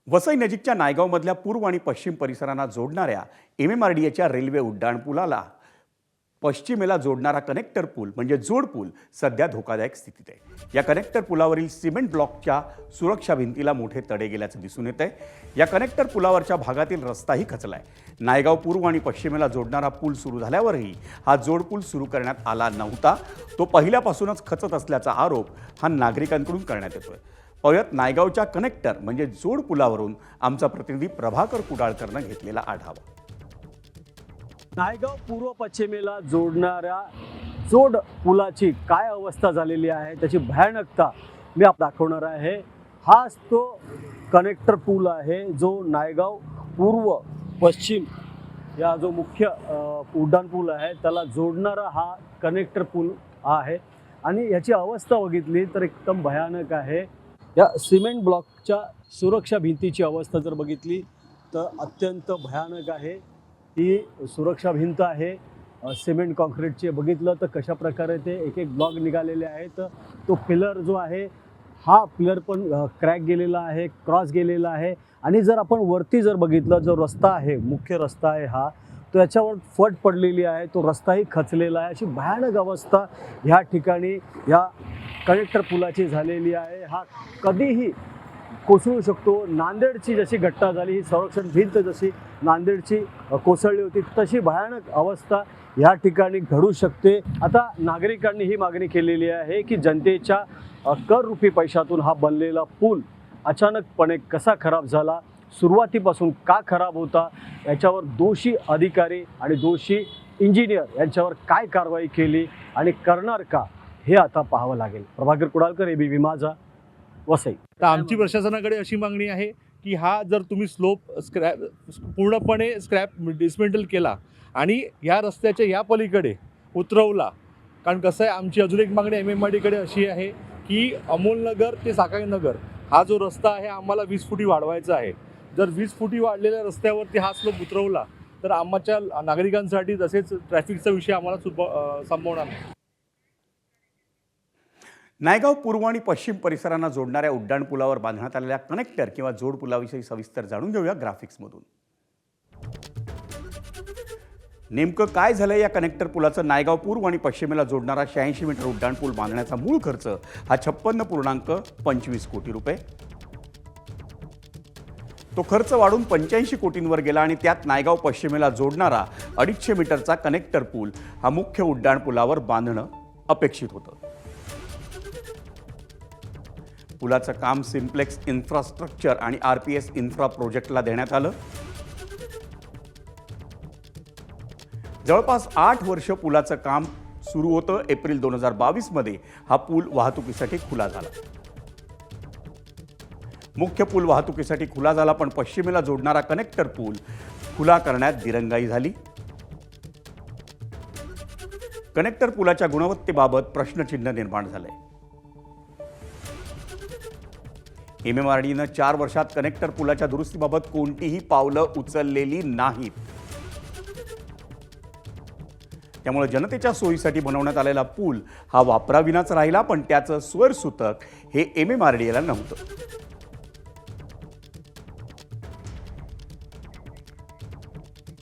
वसई नजीकच्या नायगावमधल्या पूर्व आणि पश्चिम परिसरांना जोडणाऱ्या MMRDAच्या रेल्वे उड्डाणपुलाला पश्चिमेला जोडणारा कनेक्टर पूल म्हणजे जोड पूल सध्या धोकादायक स्थितीत आहे। या कनेक्टर पुलावरील सिमेंट ब्लॉकच्या सुरक्षा भिंतीला मोठे तडे गेल्याचं दिसून येत आहे। या कनेक्टर पुलावरच्या भागातील रस्ताही खचलाय। नायगाव पूर्व आणि पश्चिमेला जोडणारा पूल सुरू झाल्यावरही हा जोड पूल सुरू करण्यात आला नव्हता। तो पहिल्यापासूनच खचत असल्याचा आरोप हा नागरिकांकडून करण्यात येतोय। पयत नायगावच्या कनेक्टर म्हणजे जोड पुलावरून आमचा प्रतिनिधी प्रभाकर कुडाळकरनं घेतलेला आढावा। नायगाव पूर्व पश्चिमेला जोडणाऱ्या जोड पुलाची काय अवस्था झालेली आहे त्याची भयानकता मी दाखवणार आहे। हाच तो कनेक्टर पूल आहे जो नायगाव पूर्व पश्चिम या जो मुख्य उड्डाण पूल आहे त्याला जोडणारा हा कनेक्टर पूल आहे आणि याची अवस्था बघितली तर एकदम भयानक आहे। या सिमेंट ब्लॉकच्या सुरक्षा भिंतीची अवस्था जर बघितली तर अत्यंत भयानक आहे। ही सुरक्षा भिंत आहे सिमेंट कॉन्क्रीटचे। बघितलं तर कशा प्रकारे ते एक एक ब्लॉक निघालेले आहेत। तो पिलर जो आहे हा पिलर पण क्रॅक गेलेला आहे, क्रॉस गेलेला आहे। आणि जर आपण वरती जर बघितलं जो रस्ता आहे मुख्य रस्ता आहे हा तो याच्यावर फट पडलेली आहे, तो रस्ताही खचलेला आहे। अशी भयानक अवस्था ह्या ठिकाणी या कनेक्टर पुलाची झालेली आहे। हा कधीही कोसळू शकतो। नांदेडची जशी घटना झाली, ही संरक्षण भिंत जशी नांदेडची कोसळली होती तशी भयानक अवस्था या ठिकाणी घडू शकते। आता नागरिकांनी ही मागणी केलेली आहे की जनतेच्या कररूपी पैशातून हा बनलेला पूल अचानकपणे कसा खराब झाला, सुरुवातीपासून का खराब होता, याच्यावर दोषी अधिकारी आणि दोषी इंजिनियर यांच्यावर काय कारवाई केली आणि करणार का हे आता पाहावं लागेल। प्रभाकर कुडाळकर, ABP माझा, वसई। तर आमची प्रशासनाकडे अशी मागणी आहे की हा जर तुम्ही स्लोप पूर्णपणे डिसमेंटल केला आणि या रस्त्याच्या या पलीकडे उतरवला, कारण कसं आहे आमची अजून एक मागणी MMRDAकडे अशी आहे की अमोलनगर ते साकाईनगर हा जो रस्ता आहे आम्हाला 20 फुटी वाढवायचा आहे। जर 20 फुटी वाढलेल्या रस्त्यावरती हा स्लोप उतरवला तर आमच्या नागरिकांसाठी तसेच ट्रॅफिकचा विषय आम्हाला संभवणार नाही। नायगाव पूर्व आणि पश्चिम परिसरांना जोडणाऱ्या उड्डाणपुलावर बांधण्यात आलेल्या कनेक्टर किंवा जोड पुलाविषयी सविस्तर जाणून घेऊया ग्राफिक्समधून। नेमकं काय झालं या कनेक्टर पुलाचं? नायगाव पूर्व आणि पश्चिमेला जोडणारा 86 मीटर उड्डाणपूल बांधण्याचा मूळ खर्च हा 56.25 कोटी रुपये। तो खर्च वाढून 85 कोटींवर गेला आणि त्यात नायगाव पश्चिमेला जोडणारा 250 मीटरचा कनेक्टर पूल हा मुख्य उड्डाणपुलावर बांधणं अपेक्षित होतं। पुलाचं काम सिम्प्लेक्स इन्फ्रास्ट्रक्चर आणि RPS इन्फ्रा प्रोजेक्टला देण्यात आलं। जवळपास 8 वर्ष पुलाचं काम सुरू होतं। एप्रिल 2022 मध्ये हा पूल वाहतुकीसाठी खुला झाला। मुख्य पूल वाहतुकीसाठी खुला झाला, पण पश्चिमेला जोडणारा कनेक्टर पूल खुला करण्यात दिरंगाई झाली। कनेक्टर पुलाच्या गुणवत्तेबाबत प्रश्नचिन्ह निर्माण झालंय। MMRDAनं 4 वर्षात कनेक्टर पुलाच्या दुरुस्तीबाबत कोणतीही पावलं उचललेली नाहीत। त्यामुळे जनतेच्या सोयीसाठी बनवण्यात आलेला पूल हा वापराविनाच राहिला, पण त्याचं स्वरसूतक हे MMRDAला नव्हतं।